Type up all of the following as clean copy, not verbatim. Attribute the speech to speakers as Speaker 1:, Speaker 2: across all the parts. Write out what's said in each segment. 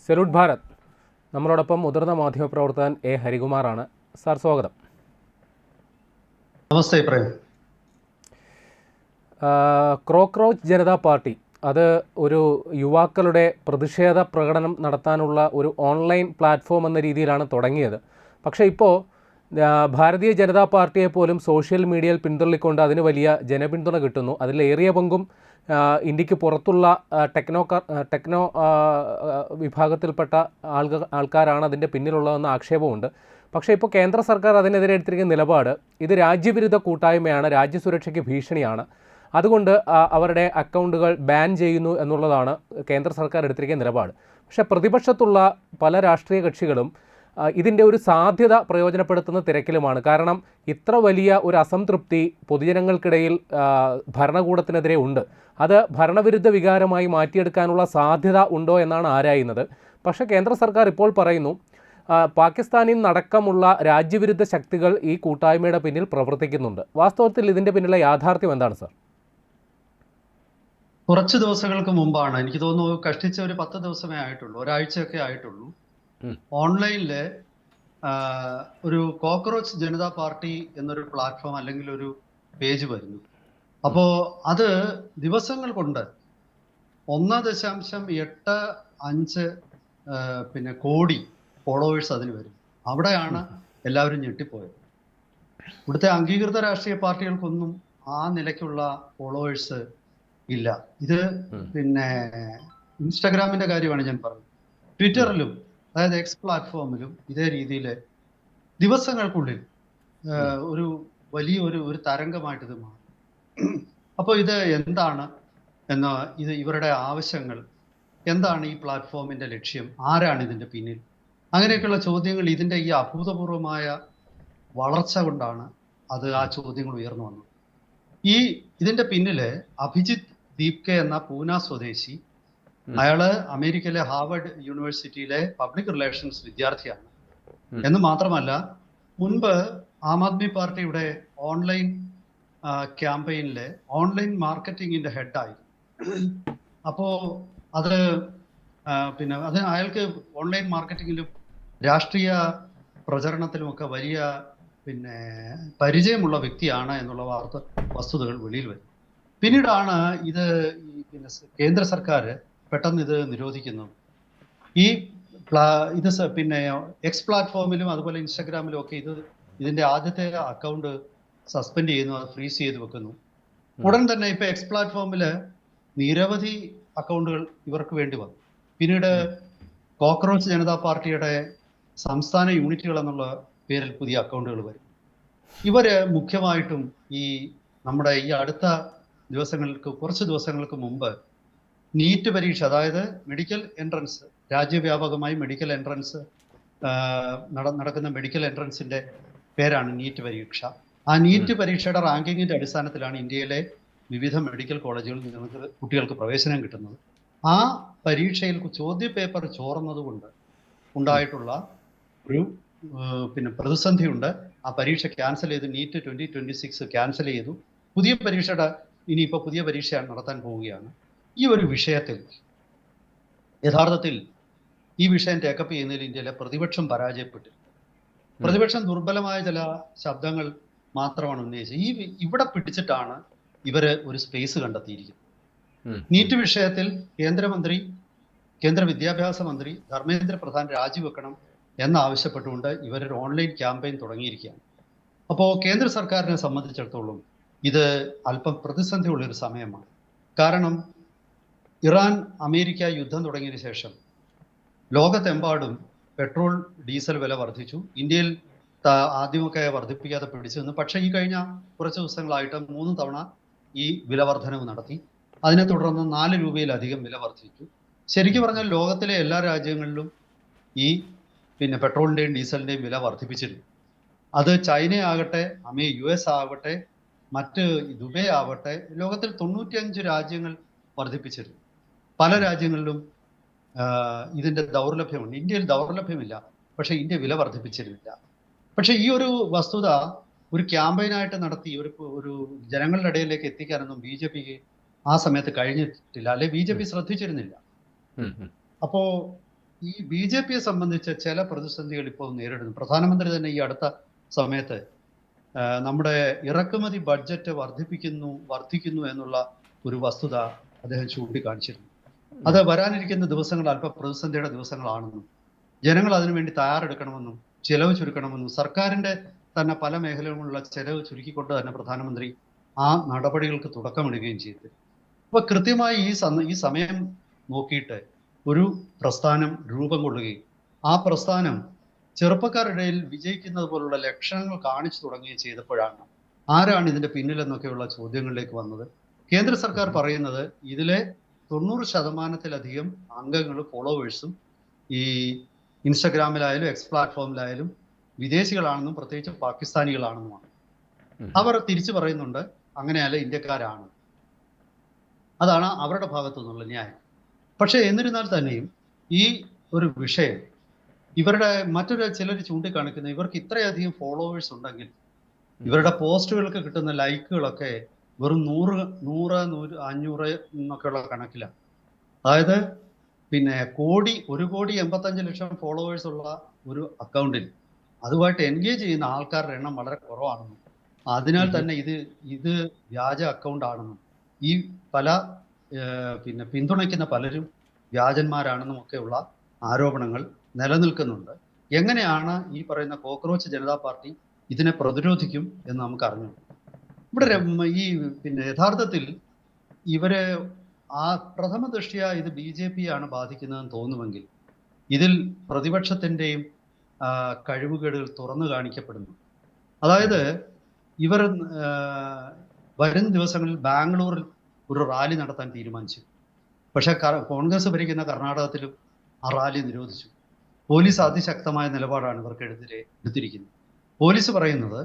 Speaker 1: Salute Bharat. നമ്മളോടൊപ്പം മുതിർന്ന മാധ്യമപ്രവർത്തകൻ എ ഹരികുമാറാണ്. സാർ, സ്വാഗതം.
Speaker 2: നമസ്തേ. പ്രേം.
Speaker 1: കോക്രോച്ച് ജനതാ പാർട്ടി അത് ഒരു യുവാക്കളുടെ പ്രതിഷേധ പ്രകടനം നടത്താനുള്ള ഒരു ഓൺലൈൻ പ്ലാറ്റ്ഫോം എന്ന രീതിയിലാണ് തുടങ്ങിയത്. പക്ഷേ ഇപ്പോൾ ഭാരതീയ ജനതാ പാർട്ടിയെ പോലും സോഷ്യൽ മീഡിയയിൽ പിന്തുണലിക്കൊണ്ട് അതിന് വലിയ ജനപിന്തുണ കിട്ടുന്നു. അതിലേറിയ പങ്കും ഇന്ത്യക്ക് പുറത്തുള്ള ടെക്നോ വിഭാഗത്തിൽപ്പെട്ട ആൾക്കാരാണ് അതിൻ്റെ പിന്നിലുള്ളതെന്ന ആക്ഷേപമുണ്ട്. പക്ഷേ ഇപ്പോൾ കേന്ദ്ര സർക്കാർ അതിനെതിരെ എടുത്തിരിക്കുന്ന നിലപാട് ഇത് രാജ്യവിരുദ്ധ കൂട്ടായ്മയാണ്, രാജ്യസുരക്ഷയ്ക്ക് ഭീഷണിയാണ്, അതുകൊണ്ട് അവരുടെ അക്കൗണ്ടുകൾ ബാൻ ചെയ്യുന്നു എന്നുള്ളതാണ് കേന്ദ്ര സർക്കാർ എടുത്തിരിക്കുന്ന നിലപാട്. പക്ഷേ പ്രതിപക്ഷത്തുള്ള പല രാഷ്ട്രീയ കക്ഷികളും ഇതിൻ്റെ ഒരു സാധ്യത പ്രയോജനപ്പെടുത്തുന്ന തിരക്കിലുമാണ്. കാരണം ഇത്ര വലിയ ഒരു അസംതൃപ്തി പൊതുജനങ്ങൾക്കിടയിൽ ഭരണകൂടത്തിനെതിരെ ഉണ്ട്. അത് ഭരണവിരുദ്ധ വികാരമായി മാറ്റിയെടുക്കാനുള്ള സാധ്യത ഉണ്ടോ എന്നാണ് ആരായുന്നത്. പക്ഷേ കേന്ദ്ര സർക്കാർ ഇപ്പോൾ പറയുന്നു പാകിസ്ഥാനിൽ നിന്നടക്കമുള്ള രാജ്യവിരുദ്ധ ശക്തികൾ ഈ കൂട്ടായ്മയുടെ പിന്നിൽ പ്രവർത്തിക്കുന്നുണ്ട്. വാസ്തവത്തിൽ ഇതിൻ്റെ പിന്നിലെ യാഥാർത്ഥ്യം എന്താണ് സാർ?
Speaker 2: കുറച്ച് ദിവസങ്ങൾക്ക് മുമ്പാണ്, എനിക്ക് തോന്നുന്നു കഷ്ടിച്ച ഒരു 10 ദിവസമേ ആയിട്ടുള്ളൂ, ഒരാഴ്ചയൊക്കെ ആയിട്ടുള്ളൂ, ഓൺലൈനില് ഒരു കോക്രോച്ച് ജനതാ പാർട്ടി എന്നൊരു പ്ലാറ്റ്ഫോം അല്ലെങ്കിൽ ഒരു പേജ് വരുന്നു. അപ്പോ അത് ദിവസങ്ങൾ കൊണ്ട് 1.85 കോടി ഫോളോവേഴ്സ് അതിന് വരും. അവിടെയാണ് എല്ലാവരും ഞെട്ടിപ്പോയത്. ഇവിടുത്തെ അംഗീകൃത രാഷ്ട്രീയ പാർട്ടികൾക്കൊന്നും ആ നിലയ്ക്കുള്ള ഫോളോവേഴ്സ് ഇല്ല. ഇത് ഇൻസ്റ്റഗ്രാമിന്റെ കാര്യമാണ് ഞാൻ പറഞ്ഞത്. ട്വിറ്ററിലും അതായത് എക്സ് പ്ലാറ്റ്ഫോമിലും ഇതേ രീതിയിൽ ദിവസങ്ങൾക്കുള്ളിൽ ഒരു വലിയ ഒരു തരംഗമായിട്ട് ഇത് മാറി. അപ്പോൾ ഇത് എന്താണ് എന്ന, ഇത് ഇവരുടെ ആവശ്യങ്ങൾ എന്താണ്, ഈ പ്ലാറ്റ്ഫോമിന്റെ ലക്ഷ്യം, ആരാണ് ഇതിന്റെ പിന്നിൽ, അങ്ങനെയൊക്കെയുള്ള ചോദ്യങ്ങൾ, ഇതിന്റെ ഈ അഭൂതപൂർവമായ വളർച്ച കൊണ്ടാണ് ആ ചോദ്യങ്ങൾ ഉയർന്നു വന്നത്. ഇതിന്റെ പിന്നില് അഭിജിത്ത് ദീപ്കെ എന്ന പൂന സ്വദേശി, അയാള് അമേരിക്കയിലെ ഹാർവർഡ് യൂണിവേഴ്സിറ്റിയിലെ പബ്ലിക് റിലേഷൻസ് വിദ്യാർത്ഥിയാണ് എന്ന് മാത്രമല്ല മുൻപ് ആം ആദ്മി പാർട്ടിയുടെ ഓൺലൈൻ ക്യാമ്പയിനിലെ ഓൺലൈൻ മാർക്കറ്റിംഗിന്റെ ഹെഡായിരുന്നു. അപ്പോ അത് അയാൾക്ക് ഓൺലൈൻ മാർക്കറ്റിംഗിലും രാഷ്ട്രീയ പ്രചരണത്തിലുമൊക്കെ വലിയ പരിചയമുള്ള വ്യക്തിയാണ് എന്നുള്ള വസ്തുതകൾ വെളിയിൽ വരും. പിന്നീടാണ് ഇത് കേന്ദ്ര സർക്കാർ പെട്ടെന്ന് ഇത് നിരോധിക്കുന്നു. എക്സ് പ്ലാറ്റ്ഫോമിലും അതുപോലെ ഇൻസ്റ്റാഗ്രാമിലും ഒക്കെ ഇതിന്റെ ആദ്യത്തെ അക്കൗണ്ട് സസ്പെൻഡ് ചെയ്യുന്നു, അത് ഫ്രീസ് ചെയ്ത് വെക്കുന്നു. ഉടൻ തന്നെ ഇപ്പൊ എക്സ് പ്ലാറ്റ്ഫോമില് നിരവധി അക്കൗണ്ടുകൾ ഇവർക്ക് വേണ്ടി വന്നു. പിന്നീട് കോക്രോച്ച് ജനതാ പാർട്ടിയുടെ സംസ്ഥാന യൂണിറ്റുകൾ എന്നുള്ള പേരിൽ പുതിയ അക്കൗണ്ടുകൾ വരും. ഇവര് മുഖ്യമായിട്ടും നമ്മുടെ ഈ അടുത്ത കുറച്ച് ദിവസങ്ങൾക്ക് മുമ്പ് നീറ്റ് പരീക്ഷ, അതായത് മെഡിക്കൽ എൻട്രൻസ്, രാജ്യവ്യാപകമായി മെഡിക്കൽ എൻട്രൻസ് നടക്കുന്ന മെഡിക്കൽ എൻട്രൻസിന്റെ പേരാണ് നീറ്റ് പരീക്ഷ. ആ നീറ്റ് പരീക്ഷയുടെ റാങ്കിങ്ങിന്റെ അടിസ്ഥാനത്തിലാണ് ഇന്ത്യയിലെ വിവിധ മെഡിക്കൽ കോളേജുകളിൽ നിങ്ങൾക്ക് കുട്ടികൾക്ക് പ്രവേശനം കിട്ടുന്നത്. ആ പരീക്ഷയിൽ ചോദ്യപേപ്പർ ചോർന്നത് കൊണ്ട് ഉണ്ടായിട്ടുള്ള ഒരു പ്രതിസന്ധിയുണ്ട്. ആ പരീക്ഷ ക്യാൻസൽ ചെയ്തു. നീറ്റ് 2026 ക്യാൻസൽ ചെയ്തു. ഇനിയിപ്പോൾ പുതിയ പരീക്ഷ നടത്താൻ പോവുകയാണ്. ഈ ഒരു വിഷയത്തിൽ യഥാർത്ഥത്തിൽ ഈ വിഷയം ടേക്കപ്പ് ചെയ്യുന്നതിൽ ഇന്ത്യയിലെ പ്രതിപക്ഷം പരാജയപ്പെട്ടു. പ്രതിപക്ഷം ദുർബലമായ ചില ശബ്ദങ്ങൾ മാത്രമാണ് ഉന്നയിച്ചത്. ഇവിടെ പിടിച്ചിട്ടാണ് ഇവര് ഒരു സ്പേസ് കണ്ടെത്തിയിരിക്കുന്നത്. നീറ്റ് വിഷയത്തിൽ കേന്ദ്ര വിദ്യാഭ്യാസ മന്ത്രി ധർമ്മേന്ദ്ര പ്രധാൻ രാജിവെക്കണം എന്നാവശ്യപ്പെട്ടുകൊണ്ട് ഇവരൊരു ഓൺലൈൻ ക്യാമ്പയിൻ തുടങ്ങിയിരിക്കുകയാണ്. അപ്പോൾ കേന്ദ്ര സർക്കാരിനെ സംബന്ധിച്ചിടത്തോളം ഇത് അല്പം പ്രതിസന്ധിയുള്ളൊരു സമയമാണ്. കാരണം ഇറാൻ അമേരിക്ക യുദ്ധം തുടങ്ങിയതിനു ശേഷം ലോകത്തെമ്പാടും പെട്രോൾ ഡീസൽ വില വർദ്ധിച്ചു. ഇന്ത്യയിൽ ആദ്യമൊക്കെ വർദ്ധിപ്പിക്കാതെ പിടിച്ചു നിന്നു. പക്ഷേ ഈ കഴിഞ്ഞ കുറച്ച് ദിവസങ്ങളായിട്ട് 3 തവണ ഈ വില വർധനവ് നടത്തി. അതിനെ തുടർന്ന് 4 രൂപയിലധികം വില വർദ്ധിച്ചു. ശരിക്കും പറഞ്ഞാൽ ലോകത്തിലെ എല്ലാ രാജ്യങ്ങളിലും ഈ പെട്രോളിന്റെയും ഡീസലിന്റെയും വില വർദ്ധിപ്പിച്ചിരുന്നു. അത് ചൈനയാകട്ടെ, US ആവട്ടെ, മറ്റ് ദുബൈ ആവട്ടെ, ലോകത്തിൽ 95 രാജ്യങ്ങൾ വർദ്ധിപ്പിച്ചിരുന്നു. പല രാജ്യങ്ങളിലും ഇതിന്റെ ദൗർലഭ്യമുണ്ട്. ഇന്ത്യയിൽ ദൗർലഭ്യമില്ല, പക്ഷെ ഇന്ത്യ വില വർദ്ധിപ്പിച്ചിരുന്നില്ല. പക്ഷെ ഈ ഒരു വസ്തുത ഒരു ക്യാമ്പയിനായിട്ട് നടത്തി ഒരു ജനങ്ങളുടെ ഇടയിലേക്ക് എത്തിക്കാനൊന്നും BJPക്ക് ആ സമയത്ത് കഴിഞ്ഞിട്ടില്ല, അല്ലെ BJP ശ്രദ്ധിച്ചിരുന്നില്ല. അപ്പോ ഈ BJPയെ സംബന്ധിച്ച് ചില പ്രതിസന്ധികൾ ഇപ്പോൾ നേരിടുന്നു. പ്രധാനമന്ത്രി തന്നെ ഈ അടുത്ത സമയത്ത് നമ്മുടെ ഇറക്കുമതി ബഡ്ജറ്റ് വർദ്ധിക്കുന്നു എന്നുള്ള ഒരു വസ്തുത അദ്ദേഹം ചൂണ്ടിക്കാണിച്ചിരുന്നു. അത് വരാനിരിക്കുന്ന ദിവസങ്ങൾ അല്പ പ്രതിസന്ധിയുടെ ദിവസങ്ങളാണെന്നും ജനങ്ങൾ അതിനുവേണ്ടി തയ്യാറെടുക്കണമെന്നും ചെലവ് ചുരുക്കണമെന്നും സർക്കാരിന്റെ തന്നെ പല മേഖലകളിലുള്ള ചെലവ് ചുരുക്കിക്കൊണ്ട് തന്നെ പ്രധാനമന്ത്രി ആ നടപടികൾക്ക് തുടക്കമിടുകയും ചെയ്തു. അപ്പൊ കൃത്യമായി ഈ സമയം നോക്കിയിട്ട് ഒരു പ്രസ്ഥാനം രൂപം കൊള്ളുകയും ആ പ്രസ്ഥാനം ചെറുപ്പക്കാരുടെ ഇടയിൽ വിജയിക്കുന്നത് പോലുള്ള ലക്ഷണങ്ങൾ കാണിച്ചു തുടങ്ങുകയും ചെയ്തപ്പോഴാണ് ആരാണ് ഇതിന്റെ പിന്നിലെന്നൊക്കെയുള്ള ചോദ്യങ്ങളിലേക്ക് വന്നത്. കേന്ദ്ര സർക്കാർ പറയുന്നത് ഇതിലെ 90% അംഗങ്ങളും ഫോളോവേഴ്സും ഈ ഇൻസ്റ്റഗ്രാമിലായാലും എക്സ് പ്ലാറ്റ്ഫോമിലായാലും വിദേശികളാണെന്നും പ്രത്യേകിച്ച് പാകിസ്ഥാനികളാണെന്നുമാണ്. അവർ തിരിച്ചു പറയുന്നുണ്ട് അങ്ങനെയല്ല, ഇന്ത്യക്കാരാണ്. അതാണ് അവരുടെ ഭാഗത്തു നിന്നുള്ള ന്യായം. പക്ഷെ എന്നിരുന്നാൽ തന്നെയും ഈ ഒരു വിഷയം ഇവരുടെ ചിലർ ചൂണ്ടിക്കാണിക്കുന്ന ഇവർക്ക് ഇത്രയധികം ഫോളോവേഴ്സ് ഉണ്ടെങ്കിൽ ഇവരുടെ പോസ്റ്റുകൾക്ക് കിട്ടുന്ന ലൈക്കുകളൊക്കെ വെറും 100, 500 എന്നൊക്കെയുള്ള കണക്കിലാണ്. അതായത് പിന്നെ 1,85,00,000 ഫോളോവേഴ്സ് ഉള്ള ഒരു അക്കൗണ്ടിൽ അതുമായിട്ട് എൻഗേജ് ചെയ്യുന്ന ആൾക്കാരുടെ എണ്ണം വളരെ കുറവാണെന്നും അതിനാൽ തന്നെ ഇത് വ്യാജ അക്കൗണ്ട് ആണെന്നും ഈ പല പിന്തുണയ്ക്കുന്ന പലരും വ്യാജന്മാരാണെന്നും ഒക്കെയുള്ള ആരോപണങ്ങൾ നിലനിൽക്കുന്നുണ്ട്. എങ്ങനെയാണ് ഈ പറയുന്ന കോക്രോച്ച് ജനതാ പാർട്ടി ഇതിനെ പ്രതിരോധിക്കും എന്ന് നമുക്ക് അറിഞ്ഞു. ഇവിടെ ഈ യഥാർത്ഥത്തിൽ ഇവരെ ആ പ്രഥമ ദൃഷ്ട്യാ ഇത് BJP ആണ് ബാധിക്കുന്നതെന്ന് തോന്നുമെങ്കിൽ ഇതിൽ പ്രതിപക്ഷത്തിന്റെയും കഴിവുകേടുകൾ തുറന്നു കാണിക്കപ്പെടുന്നു. അതായത് ഇവർ വരും ദിവസങ്ങളിൽ ബാംഗ്ലൂരിൽ ഒരു റാലി നടത്താൻ തീരുമാനിച്ചു. പക്ഷെ കോൺഗ്രസ് ഭരിക്കുന്ന കർണാടകത്തിലും ആ റാലി നിരോധിച്ചു. പോലീസ് അതിശക്തമായ നിലപാടാണ് ഇവർക്കെതിരെ എടുത്തിരിക്കുന്നത്. പോലീസ് പറയുന്നത്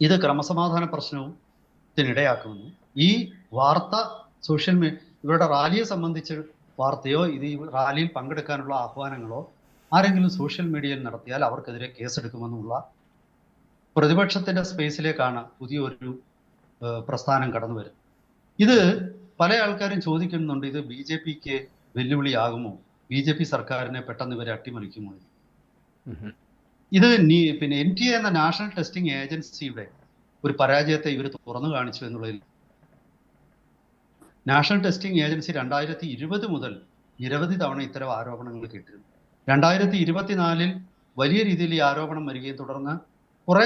Speaker 2: ഇത് ക്രമസമാധാന പ്രശ്നത്തിനിടയാക്കുമെന്ന്. ഈ വാർത്ത ഇവരുടെ റാലിയെ സംബന്ധിച്ച് വാർത്തയോ ഈ റാലിയിൽ പങ്കെടുക്കാനുള്ള ആഹ്വാനങ്ങളോ ആരെങ്കിലും സോഷ്യൽ മീഡിയയിൽ നടത്തിയാൽ അവർക്കെതിരെ കേസെടുക്കുമെന്നുള്ള പ്രതിപക്ഷത്തിന്റെ സ്പേസിലേക്കാണ് പുതിയൊരു പ്രസ്ഥാനം കടന്നു വരുന്നത്. ഇത് പല ആൾക്കാരും ചോദിക്കുന്നുണ്ട്, ഇത് BJPക്ക് വെല്ലുവിളിയാകുമോ? BJP സർക്കാരിനെ പെട്ടെന്ന് ഇവരെ അട്ടിമറിക്കുമോ? ഇത് NTA എന്ന നാഷണൽ ടെസ്റ്റിംഗ് ഏജൻസിയുടെ ഒരു പരാജയത്തെ ഇവർ തുറന്നു കാണിച്ചു എന്നുള്ളതിൽ നാഷണൽ ടെസ്റ്റിംഗ് ഏജൻസി 2020 മുതൽ നിരവധി തവണ ഇത്തരം ആരോപണങ്ങൾ കേട്ടിരുന്നു. 2024 വലിയ രീതിയിൽ ഈ ആരോപണം വരികയും തുടർന്ന് കുറെ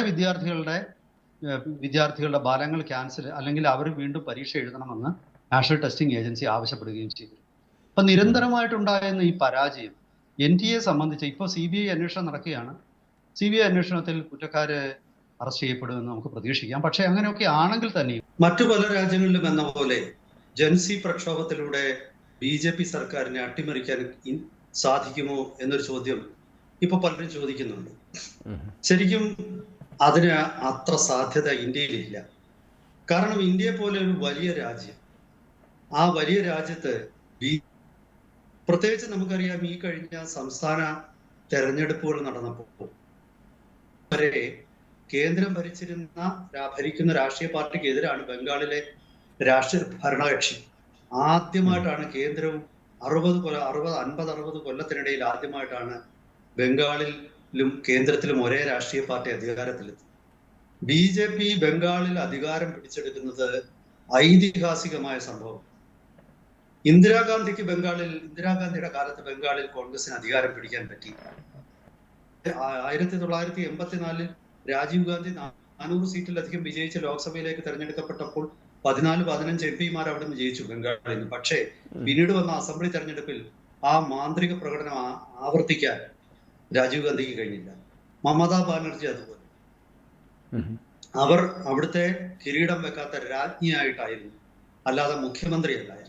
Speaker 2: വിദ്യാർത്ഥികളുടെ ഫലങ്ങൾ ക്യാൻസൽ അല്ലെങ്കിൽ അവർ വീണ്ടും പരീക്ഷ എഴുതണമെന്ന് നാഷണൽ ടെസ്റ്റിംഗ് ഏജൻസി ആവശ്യപ്പെടുകയും ചെയ്തു. അപ്പൊ നിരന്തരമായിട്ടുണ്ടായിരുന്ന ഈ പരാജയം NTA സംബന്ധിച്ച് ഇപ്പോൾ CBI അന്വേഷണം നടക്കുകയാണ്. CBI അന്വേഷണത്തിൽ കുറ്റക്കാരെ അറസ്റ്റ് ചെയ്യപ്പെടുമെന്ന് നമുക്ക് പ്രതീക്ഷിക്കാം. പക്ഷെ അങ്ങനെയൊക്കെ ആണെങ്കിൽ തന്നെയും മറ്റു പല രാജ്യങ്ങളിലും എന്ന പോലെ ജൻസി പ്രക്ഷോഭത്തിലൂടെ BJP സർക്കാരിനെ അട്ടിമറിക്കാൻ സാധിക്കുമോ എന്നൊരു ചോദ്യം ഇപ്പൊ പലരും ചോദിക്കുന്നുണ്ട്. ശരിക്കും അതിന് അത്ര സാധ്യത ഇന്ത്യയിലില്ല. കാരണം ഇന്ത്യയെ പോലെ ഒരു വലിയ രാജ്യം, ആ വലിയ രാജ്യത്ത് പ്രത്യേകിച്ച് നമുക്കറിയാം ഈ കഴിഞ്ഞ സംസ്ഥാന തെരഞ്ഞെടുപ്പുകൾ നടന്നപ്പോൾ വരെ കേന്ദ്രം ഭരിക്കുന്ന രാഷ്ട്രീയ പാർട്ടിക്ക് എതിരാണ് ബംഗാളിലെ രാഷ്ട്രീയ ഭരണകക്ഷി. ആദ്യമായിട്ടാണ് കേന്ദ്രവും 50-60 കൊല്ലത്തിനിടയിൽ ആദ്യമായിട്ടാണ് ബംഗാളിലും കേന്ദ്രത്തിലും ഒരേ രാഷ്ട്രീയ പാർട്ടി അധികാരത്തിലെത്തി. BJP ബംഗാളിൽ അധികാരം പിടിച്ചെടുക്കുന്നത് ഐതിഹാസികമായ സംഭവം. ഇന്ദിരാഗാന്ധിയുടെ കാലത്ത് ബംഗാളിൽ കോൺഗ്രസിന് അധികാരം പിടിക്കാൻ പറ്റി. 1984 രാജീവ് ഗാന്ധി 400 സീറ്റിലധികം വിജയിച്ച് ലോക്സഭയിലേക്ക് തെരഞ്ഞെടുക്കപ്പെട്ടപ്പോൾ 14-15 MP അവിടെ നിന്ന് ജയിച്ചു ബംഗാളിൽ നിന്ന്. പക്ഷേ പിന്നീട് വന്ന അസംബ്ലി തെരഞ്ഞെടുപ്പിൽ ആ മാന്ത്രിക പ്രകടനം ആവർത്തിക്കാൻ രാജീവ് ഗാന്ധിക്ക് കഴിഞ്ഞില്ല. മമതാ ബാനർജി അതുപോലെ. അവർ അവിടുത്തെ കിരീടം വെക്കാത്ത രാജ്ഞിയായിട്ടായിരുന്നു, അല്ലാതെ മുഖ്യമന്ത്രി അല്ലായിരുന്നു.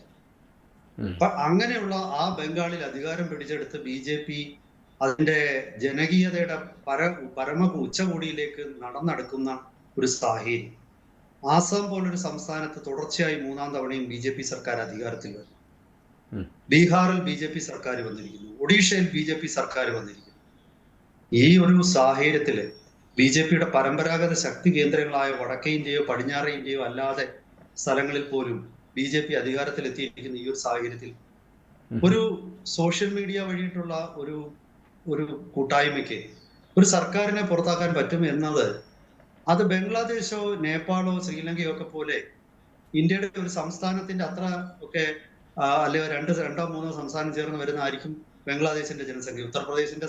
Speaker 2: അങ്ങനെയുള്ള ആ ബംഗാളിൽ അധികാരം പിടിച്ചെടുത്ത് BJP അതിന്റെ ജനകീയതയുടെ പരമ ഉച്ചകോടിയിലേക്ക് നടന്നെടുക്കുന്ന ഒരു സാഹചര്യം. ആസാം പോലൊരു സംസ്ഥാനത്ത് തുടർച്ചയായി 3ാം തവണയും BJP സർക്കാർ അധികാരത്തിൽ വരുന്നു. ബീഹാറിൽ BJP സർക്കാർ വന്നിരിക്കുന്നു. ഒഡീഷയിൽ BJP സർക്കാർ വന്നിരിക്കുന്നു. ഈ ഒരു സാഹചര്യത്തില് BJPയുടെ പരമ്പരാഗത ശക്തി കേന്ദ്രങ്ങളായ വടക്കേ ഇന്ത്യയോ പടിഞ്ഞാറേ ഇന്ത്യയോ അല്ലാതെ സ്ഥലങ്ങളിൽ പോലും BJP അധികാരത്തിലെത്തിയിരിക്കുന്ന ഈ ഒരു സാഹചര്യത്തിൽ ഒരു സോഷ്യൽ മീഡിയ വഴിയിട്ടുള്ള ഒരു ഒരു കൂട്ടായ്മയ്ക്ക് ഒരു സർക്കാരിനെ പുറത്താക്കാൻ പറ്റും എന്നത് അത് ബംഗ്ലാദേശോ നേപ്പാളോ ശ്രീലങ്കയോ ഒക്കെ പോലെ ഇന്ത്യയുടെ ഒരു സംസ്ഥാനത്തിന്റെ അത്ര ഒക്കെ അല്ലെങ്കിൽ രണ്ടോ മൂന്നോ സംസ്ഥാനം ചേർന്ന് വരുന്നതായിരിക്കും ബംഗ്ലാദേശിന്റെ ജനസംഖ്യ. ഉത്തർപ്രദേശിന്റെ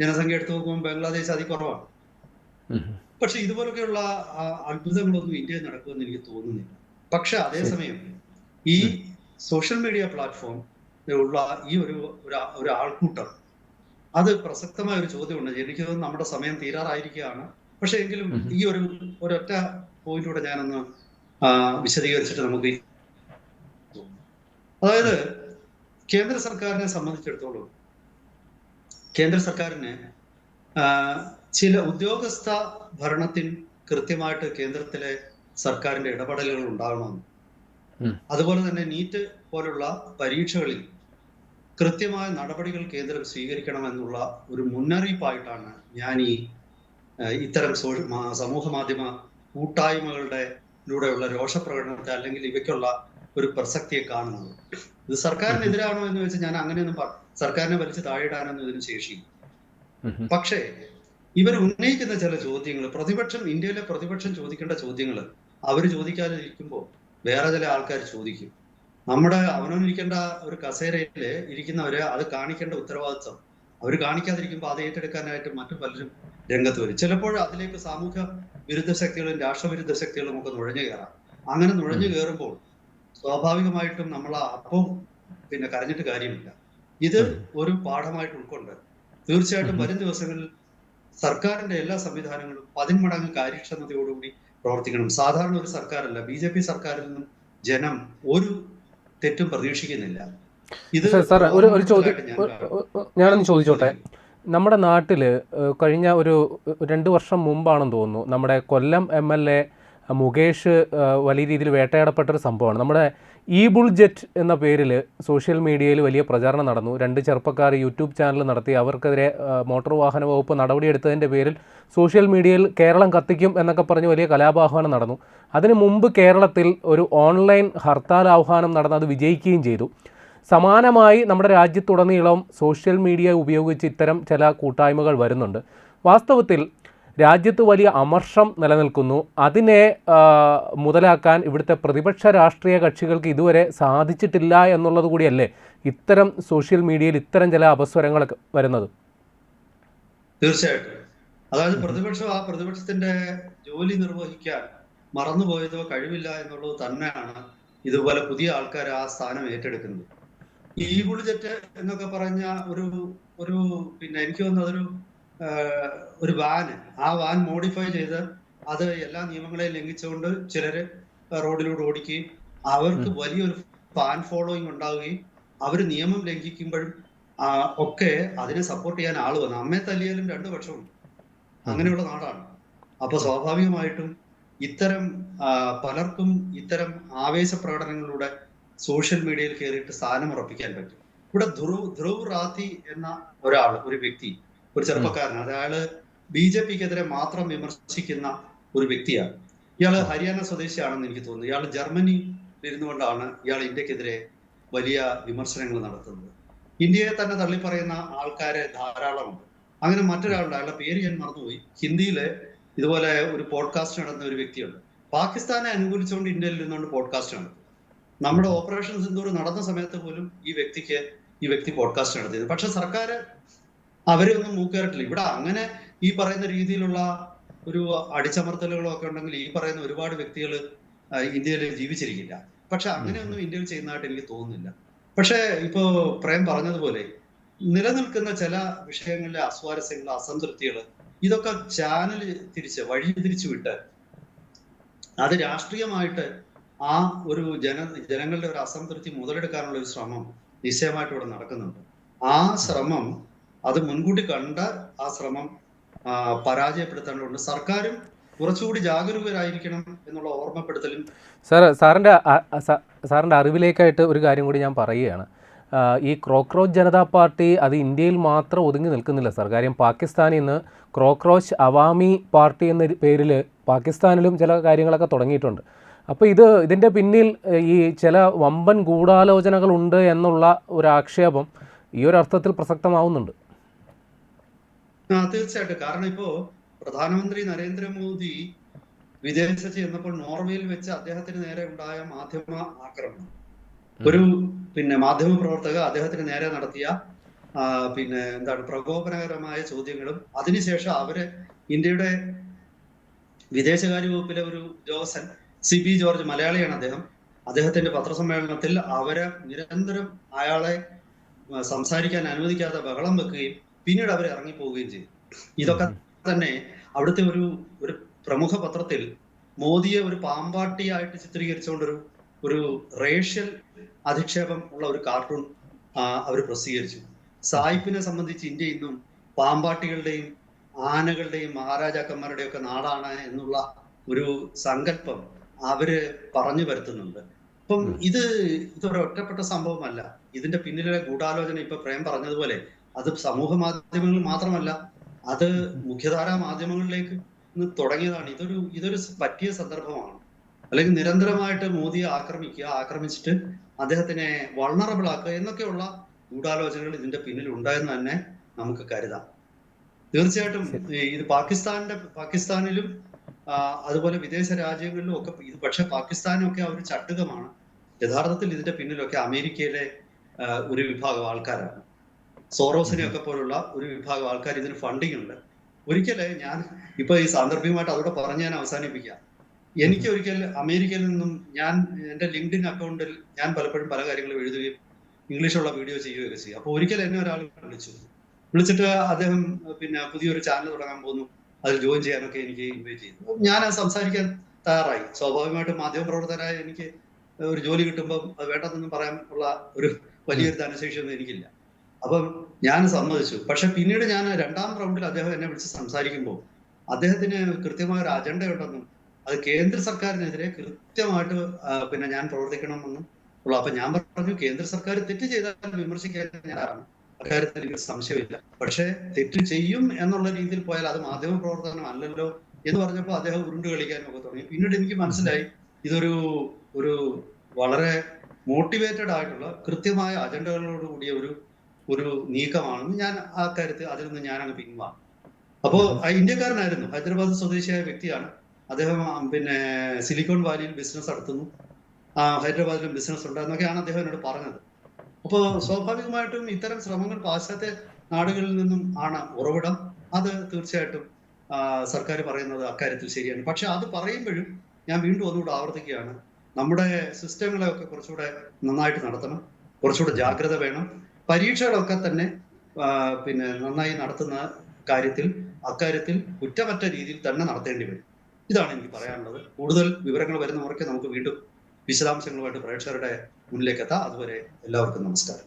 Speaker 2: ജനസംഖ്യ എടുത്തു നോക്കുമ്പോൾ ബംഗ്ലാദേശ് അതികുറവാണ്. പക്ഷെ ഇതുപോലൊക്കെയുള്ള അത്ഭുതങ്ങളൊന്നും ഇന്ത്യയിൽ നടക്കുമെന്ന് എനിക്ക് തോന്നുന്നില്ല. പക്ഷെ അതേസമയം ഈ സോഷ്യൽ മീഡിയ പ്ലാറ്റ്ഫോം ഉള്ള ഈ ഒരു ആൾക്കൂട്ടം അത് പ്രസക്തമായ ഒരു ചോദ്യമുണ്ട്. എനിക്ക് തോന്നുന്നു നമ്മുടെ സമയം തീരാറായിരിക്കുകയാണ്. പക്ഷെ എങ്കിലും ഈ ഒരൊറ്റ പോയിന്റൂടെ ഞാനൊന്ന് വിശദീകരിച്ചിട്ട് നമുക്ക് അതായത് കേന്ദ്ര സർക്കാരിനെ സംബന്ധിച്ചിടത്തോളം കേന്ദ്ര സർക്കാരിന് ചില ഉദ്യോഗസ്ഥ ഭരണത്തിൽ കൃത്യമായിട്ട് കേന്ദ്രത്തിലെ സർക്കാരിന്റെ ഇടപെടലുകൾ ഉണ്ടാകണമെന്ന്, അതുപോലെ തന്നെ നീറ്റ് പോലുള്ള പരീക്ഷകളിൽ കൃത്യമായ നടപടികൾ കേന്ദ്രം സ്വീകരിക്കണമെന്നുള്ള ഒരു മുന്നറിയിപ്പായിട്ടാണ് ഞാൻ ഇത്തരം സമൂഹ മാധ്യമ കൂട്ടായ്മകളുടെയിലൂടെയുള്ള രോഷപ്രകടനത്തെ അല്ലെങ്കിൽ ഇവയ്ക്കുള്ള ഒരു പ്രസക്തിയെ കാണുന്നത്. ഇത് സർക്കാരിനെതിരാണോ എന്ന് വെച്ചാൽ ഞാൻ അങ്ങനെയൊന്നും സർക്കാരിനെ വലിച്ചു താഴെയിടാനൊന്നും ഇതിന് ശേഷിയില്ല. പക്ഷേ ഇവർ ഉന്നയിക്കുന്ന ചില ചോദ്യങ്ങൾ, ഇന്ത്യയിലെ പ്രതിപക്ഷം ചോദിക്കേണ്ട ചോദ്യങ്ങൾ അവർ ചോദിക്കാതെ ഇരിക്കുമ്പോൾ വേറെ ചില ആൾക്കാർ ചോദിക്കും. നമ്മുടെ അവനവനിരിക്കേണ്ട ഒരു കസേരയില് ഇരിക്കുന്നവരെ അത് കാണിക്കേണ്ട ഉത്തരവാദിത്വം അവർ കാണിക്കാതിരിക്കുമ്പോൾ അത് ഏറ്റെടുക്കാനായിട്ട് മറ്റു പലരും രംഗത്ത് വരും. ചിലപ്പോൾ അതിലേക്ക് സാമൂഹ്യ വിരുദ്ധ ശക്തികളും രാഷ്ട്രവിരുദ്ധ ശക്തികളും ഒക്കെ നുഴഞ്ഞു കയറാം. അങ്ങനെ നുഴഞ്ഞു കയറുമ്പോൾ സ്വാഭാവികമായിട്ടും നമ്മൾ അപ്പം പിന്നെ കരഞ്ഞിട്ട് കാര്യമില്ല. ഇത് ഒരു പാഠമായിട്ട് ഉൾക്കൊണ്ട് തീർച്ചയായിട്ടും വരും ദിവസങ്ങളിൽ സർക്കാരിന്റെ എല്ലാ സംവിധാനങ്ങളും 10 മടങ്ങ് കാര്യക്ഷമതയോടുകൂടി പ്രവർത്തിക്കണം. സാധാരണ ഒരു സർക്കാരല്ല, BJP സർക്കാരിൽ നിന്നും ജനം ഒരു തെറ്റും പ്രതീക്ഷിക്കുന്നില്ല. ഇത്
Speaker 1: ഒരു ചോദ്യം ഞാനൊന്ന് ചോദിച്ചോട്ടെ. നമ്മുടെ നാട്ടിൽ കഴിഞ്ഞ ഒരു 2 വർഷം മുമ്പാണെന്ന് തോന്നുന്നു നമ്മുടെ കൊല്ലം MLA മുകേഷ് വലിയ രീതിയിൽ വേട്ടയാടപ്പെട്ടൊരു സംഭവമാണ്. നമ്മുടെ ബുൾജെറ്റ് എന്ന പേരിൽ സോഷ്യൽ മീഡിയയിൽ വലിയ പ്രചാരണം നടന്നു. 2 ചെറുപ്പക്കാർ യൂട്യൂബ് ചാനൽ നടത്തി. അവർക്കെതിരെ മോട്ടോർ വാഹന വകുപ്പ് നടപടിയെടുത്തതിൻ്റെ പേരിൽ സോഷ്യൽ മീഡിയയിൽ കേരളം കത്തിക്കും എന്നൊക്കെ പറഞ്ഞ് വലിയ കലാപാഹ്വാനം നടന്നു. അതിനു മുമ്പ് കേരളത്തിൽ ഒരു ഓൺലൈൻ ഹർത്താൽ ആഹ്വാനം നടന്ന് അത് വിജയിക്കുകയും ചെയ്തു. സമാനമായി നമ്മുടെ രാജ്യത്തുടനീളം സോഷ്യൽ മീഡിയ ഉപയോഗിച്ച് ഇത്തരം ചില കൂട്ടായ്മകൾ വരുന്നുണ്ട്. വാസ്തവത്തിൽ രാജ്യത്ത് വലിയ അമർഷം നിലനിൽക്കുന്നു. അതിനെ മുതലാക്കാൻ ഇവിടുത്തെ പ്രതിപക്ഷ രാഷ്ട്രീയ കക്ഷികൾക്ക് ഇതുവരെ സാധിച്ചിട്ടില്ല എന്നുള്ളത് കൂടിയല്ലേ ഇത്തരം സോഷ്യൽ മീഡിയയിൽ ഇത്തരം ചില അപസ്വരങ്ങൾ വരുന്നത്?
Speaker 2: തീർച്ചയായിട്ടും. അതായത് പ്രതിപക്ഷത്തിന്റെ ജോലി നിർവഹിക്കാൻ മറന്നുപോയതോ കഴിവില്ല എന്നുള്ളത് തന്നെയാണ് ഇതുപോലെ പുതിയ ആൾക്കാർ ആ സ്ഥാനം ഏറ്റെടുക്കുന്നത്. ഈ ബുൾജെറ്റ് എന്നൊക്കെ പറഞ്ഞ ഒരു പിന്നെ എനിക്ക് തോന്നുന്നത് ഒരു ആ വാൻ മോഡിഫൈ ചെയ്ത് അത് എല്ലാ നിയമങ്ങളെയും ലംഘിച്ചുകൊണ്ട് ചിലര് റോഡിലൂടെ ഓടിക്കുകയും അവർക്ക് വലിയൊരു ഫാൻ ഫോളോയിങ് ഉണ്ടാവുകയും അവർ നിയമം ലംഘിക്കുമ്പോഴും ഒക്കെ അതിനെ സപ്പോർട്ട് ചെയ്യാൻ ആള് വന്നു. അമ്മയെ തല്ലിയാലും 2 പക്ഷമുണ്ട്. അങ്ങനെയുള്ള നാടാണ്. അപ്പൊ സ്വാഭാവികമായിട്ടും ഇത്തരം പലർക്കും ഇത്തരം ആവേശ പ്രകടനങ്ങളിലൂടെ സോഷ്യൽ മീഡിയയിൽ കയറിയിട്ട് സ്ഥാനം ഉറപ്പിക്കാൻ പറ്റും. ഇവിടെ ധ്രുവ് റാത്തി എന്ന ഒരു വ്യക്തി, ഒരു ചെറുപ്പക്കാരൻ, അയാള് BJPക്കെതിരെ മാത്രം വിമർശിക്കുന്ന ഒരു വ്യക്തിയാണ്. ഇയാള് ഹരിയാന സ്വദേശിയാണെന്ന് എനിക്ക് തോന്നുന്നു. ഇയാൾ ജർമ്മനിയിൽ ഇരുന്നുകൊണ്ടാണ് ഇയാൾ ഇന്ത്യക്കെതിരെ വലിയ വിമർശനങ്ങൾ നടത്തുന്നത്. ഇന്ത്യയെ തന്നെ തള്ളിപ്പറയുന്ന ആൾക്കാരെ ധാരാളമുണ്ട്. അങ്ങനെ മറ്റൊരാളുണ്ട്, അയാളുടെ പേര് ഞാൻ മറന്നുപോയി. ഹിന്ദിയില് ഇതുപോലെ ഒരു പോഡ്കാസ്റ്റ് നടത്തുന്ന ഒരു വ്യക്തിയുണ്ട്. പാകിസ്ഥാനെ അനുകൂലിച്ചുകൊണ്ട് ഇന്ത്യയിൽ ഇരുന്നുകൊണ്ട് പോഡ്കാസ്റ്റ് നടത്തും. നമ്മുടെ ഓപ്പറേഷൻ സിന്ദൂർ നടന്ന സമയത്ത് പോലും ഈ വ്യക്തി പോഡ്കാസ്റ്റ് നടത്തിയത്. പക്ഷെ സർക്കാർ അവരെ ഒന്നും മൂക്കേറിട്ടില്ല. ഇവിടെ അങ്ങനെ ഈ പറയുന്ന രീതിയിലുള്ള ഒരു അടിച്ചമർത്തലുകളോ ഒക്കെ ഉണ്ടെങ്കിൽ ഈ പറയുന്ന ഒരുപാട് വ്യക്തികൾ ഇന്ത്യയിൽ ജീവിച്ചിരിക്കില്ല. പക്ഷെ അങ്ങനെയൊന്നും ഇന്ത്യയിൽ ചെയ്യുന്നതായിട്ട് എനിക്ക് തോന്നുന്നില്ല. പക്ഷെ ഇപ്പോ പ്രേം പറഞ്ഞതുപോലെ നിലനിൽക്കുന്ന ചില വിഷയങ്ങളിലെ അസ്വാരസ്യങ്ങൾ, അസംതൃപ്തികൾ, ഇതൊക്കെ ചാനൽ വഴി തിരിച്ചു വിട്ട് അത് രാഷ്ട്രീയമായിട്ട് ആ ഒരു ജനങ്ങളുടെ ഒരു അസംതൃപ്തി മുതലെടുക്കാനുള്ള ഒരു ശ്രമം നിശ്ചയമായിട്ട് ഇവിടെ നടക്കുന്നുണ്ട്. ആ ശ്രമം അത് മുൻകൂട്ടി കണ്ട ആ ശ്രമം പരാജയപ്പെടുത്തേണ്ടതുണ്ട്. സർക്കാരും കുറച്ചുകൂടി ജാഗരൂകരായിരിക്കണം എന്നുള്ള ഓർമ്മപ്പെടുത്തലും.
Speaker 1: സാറിൻ്റെ അറിവിലേക്കായിട്ട് ഒരു കാര്യം കൂടി ഞാൻ പറയുകയാണ്. ഈ ക്രോക്രോച്ച് ജനതാ പാർട്ടി അത് ഇന്ത്യയിൽ മാത്രം ഒതുങ്ങി നിൽക്കുന്നില്ല സാർ. കാര്യം പാകിസ്ഥാനിൽ നിന്ന് ക്രോക്രോച്ച് അവാമി പാർട്ടി എന്ന പേരിൽ പാകിസ്ഥാനിലും ചില കാര്യങ്ങളൊക്കെ തുടങ്ങിയിട്ടുണ്ട്. അപ്പോൾ ഇതിൻ്റെ പിന്നിൽ ഈ ചില വമ്പൻ ഗൂഢാലോചനകളുണ്ട് എന്നുള്ള ഒരു ആക്ഷേപം ഈ ഒരു അർത്ഥത്തിൽ പ്രസക്തമാവുന്നുണ്ട്.
Speaker 2: തീർച്ചയായിട്ടും. കാരണം ഇപ്പോ പ്രധാനമന്ത്രി നരേന്ദ്രമോദി വിദേശത്ത് ചെന്നപ്പോൾ നോർവേയിൽ വെച്ച് അദ്ദേഹത്തിന് നേരെ ഉണ്ടായ മാധ്യമ ആക്രമണം, ഒരു മാധ്യമ പ്രവർത്തക അദ്ദേഹത്തിന് നേരെ നടത്തിയ പ്രകോപനകരമായ ചോദ്യങ്ങളും, അതിനുശേഷം അവര് ഇന്ത്യയുടെ വിദേശകാര്യ വകുപ്പിലെ ഒരു ഉദ്യോഗസ്ഥൻ CP ജോർജ്, മലയാളിയാണ് അദ്ദേഹം, അദ്ദേഹത്തിന്റെ പത്രസമ്മേളനത്തിൽ അവരെ നിരന്തരം അയാളെ സംസാരിക്കാൻ അനുവദിക്കാതെ ബഹളം വെക്കുകയും പിന്നീട് അവർ ഇറങ്ങിപ്പോവുകയും ചെയ്തു. ഇതൊക്കെ തന്നെ അവിടുത്തെ ഒരു പ്രമുഖ പത്രത്തിൽ മോദിയെ ഒരു പാമ്പാട്ടിയായിട്ട് ചിത്രീകരിച്ചുകൊണ്ടൊരു റേഷ്യൽ അധിക്ഷേപം ഉള്ള ഒരു കാർട്ടൂൺ അവർ പ്രസിദ്ധീകരിച്ചു. സായിപ്പിനെ സംബന്ധിച്ച് ഇന്ത്യ ഇന്നും പാമ്പാട്ടികളുടെയും ആനകളുടെയും മഹാരാജാക്കന്മാരുടെയും ഒക്കെ നാടാണ് എന്നുള്ള ഒരു സങ്കല്പം അവര് പറഞ്ഞു വരുത്തുന്നുണ്ട്. അപ്പം ഇതൊരു ഒറ്റപ്പെട്ട സംഭവമല്ല. ഇതിന്റെ പിന്നിലെ ഗൂഢാലോചന ഇപ്പൊ പ്രേം പറഞ്ഞതുപോലെ അത് സമൂഹ മാധ്യമങ്ങളിൽ മാത്രമല്ല, അത് മുഖ്യധാരാ മാധ്യമങ്ങളിലേക്ക് തുടങ്ങിയതാണ്. ഇതൊരു പറ്റിയ സന്ദർഭമാണ്. അല്ലെങ്കിൽ നിരന്തരമായിട്ട് മോദിയെ ആക്രമിച്ചിട്ട് അദ്ദേഹത്തിനെ വൾണറബിൾ ആക്കുക എന്നൊക്കെയുള്ള ഗൂഢാലോചനകൾ ഇതിന്റെ പിന്നിൽ ഉണ്ടായെന്ന് തന്നെ നമുക്ക് കരുതാം. തീർച്ചയായിട്ടും ഇത് പാകിസ്ഥാനിലും അതുപോലെ വിദേശ രാജ്യങ്ങളിലും ഒക്കെ ഇത്, പക്ഷെ പാകിസ്ഥാനൊക്കെ ഒരു ചട്ടുകമാണ്. യഥാർത്ഥത്തിൽ ഇതിന്റെ പിന്നിലൊക്കെ അമേരിക്കയിലെ ഒരു വിഭാഗം ആൾക്കാരാണ്. സോറോസിനെയൊക്കെ പോലുള്ള ഒരു വിഭാഗം ആൾക്കാർ ഇതിന് ഫണ്ടിങ് ഉണ്ട്. ഒരിക്കല് ഞാൻ ഇപ്പൊ ഈ സാന്ദർഭികമായിട്ട് അതോടെ പറഞ്ഞ് ഞാൻ അവസാനിപ്പിക്കാം. എനിക്ക് ഒരിക്കൽ അമേരിക്കയിൽ നിന്നും എന്റെ ലിങ്ക്ഡിൻ അക്കൗണ്ടിൽ ഞാൻ പലപ്പോഴും പല കാര്യങ്ങളും എഴുതുകയും ഇംഗ്ലീഷുള്ള വീഡിയോ ചെയ്യുകയൊക്കെ ചെയ്യും. അപ്പൊ ഒരിക്കൽ എന്നെ ഒരാൾ വിളിച്ചിട്ട് അദ്ദേഹം പുതിയൊരു ചാനൽ തുടങ്ങാൻ പോകുന്നു, അതിൽ ജോയിൻ ചെയ്യാനൊക്കെ എനിക്ക് ഇൻവൈറ്റ് ചെയ്തു. ഞാൻ സംസാരിക്കാൻ തയ്യാറായി. സ്വാഭാവികമായിട്ടും മാധ്യമപ്രവർത്തകരായ എനിക്ക് ഒരു ജോലി കിട്ടുമ്പോൾ അത് വേണ്ടെന്നൊന്നും പറയാൻ ഉള്ള ഒരു വലിയൊരു ധനശേഷിയൊന്നും എനിക്കില്ല. അപ്പം ഞാൻ സമ്മതിച്ചു. പക്ഷെ പിന്നീട് ഞാൻ 2ാം റൗണ്ടിൽ അദ്ദേഹം എന്നെ വിളിച്ച് സംസാരിക്കുമ്പോൾ അദ്ദേഹത്തിന് കൃത്യമായ ഒരു അജണ്ട ഉണ്ടെന്നും അത് കേന്ദ്ര സർക്കാരിനെതിരെ കൃത്യമായിട്ട് ഞാൻ പ്രവർത്തിക്കണമെന്നും ഉള്ള. അപ്പൊ ഞാൻ പറഞ്ഞു, കേന്ദ്ര സർക്കാർ തെറ്റ് ചെയ്താൽ വിമർശിക്കാൻ ഞാനാണ്, അക്കാര്യത്തിൽ എനിക്ക് സംശയമില്ല. പക്ഷെ തെറ്റ് ചെയ്യും എന്നുള്ള രീതിയിൽ പോയാൽ അത് മാധ്യമ പ്രവർത്തനം അല്ലല്ലോ എന്ന് പറഞ്ഞപ്പോൾ അദ്ദേഹം ഉരുണ്ട് കളിക്കാനും ഒക്കെ തുടങ്ങി. പിന്നീട് എനിക്ക് മനസ്സിലായി ഒരു വളരെ മോട്ടിവേറ്റഡ് ആയിട്ടുള്ള കൃത്യമായ അജണ്ടകളോട് കൂടിയ ഒരു നീക്കമാണെന്ന് ഞാൻ ആ കാര്യത്തിൽ അതിൽ നിന്ന് ഞാനങ്ങ് പിൻവാങ്ങി. അപ്പോ ഇന്ത്യക്കാരനായിരുന്നു, ഹൈദരാബാദ് സ്വദേശിയായ വ്യക്തിയാണ് അദ്ദേഹം. സിലിക്കോൺ വാലിയിൽ ബിസിനസ് നടത്തുന്നു, ഹൈദരാബാദിലും ബിസിനസ് ഉണ്ട് എന്നൊക്കെയാണ് അദ്ദേഹം എന്നോട് പറഞ്ഞത്. അപ്പോൾ സ്വാഭാവികമായിട്ടും ഇത്തരം ശ്രമങ്ങൾ പാശ്ചാത്യ നാടുകളിൽ നിന്നും ആണ് ഉറവിടം. അത് തീർച്ചയായിട്ടും സർക്കാർ പറയുന്നത് അക്കാര്യത്തിൽ ശരിയാണ്. പക്ഷെ അത് പറയുമ്പോഴും ഞാൻ വീണ്ടും ഒന്നുകൂടെ ആവർത്തിക്കുകയാണ്, നമ്മുടെ സിസ്റ്റങ്ങളെയൊക്കെ കുറച്ചുകൂടെ നന്നായിട്ട് നടത്തണം, കുറച്ചുകൂടെ ജാഗ്രത വേണം. പരീക്ഷകളൊക്കെ തന്നെ നന്നായി നടത്തുന്ന അക്കാര്യത്തിൽ കുറ്റമറ്റ രീതിയിൽ തന്നെ നടത്തേണ്ടി വരും. ഇതാണ് എനിക്ക് പറയാനുള്ളത്. കൂടുതൽ വിവരങ്ങൾ വരുന്ന മുറയ്ക്ക് നമുക്ക് വീണ്ടും വിശദാംശങ്ങളുമായിട്ട് പ്രേക്ഷകരുടെ മുന്നിലേക്ക് എത്താം. അതുവരെ എല്ലാവർക്കും നമസ്കാരം.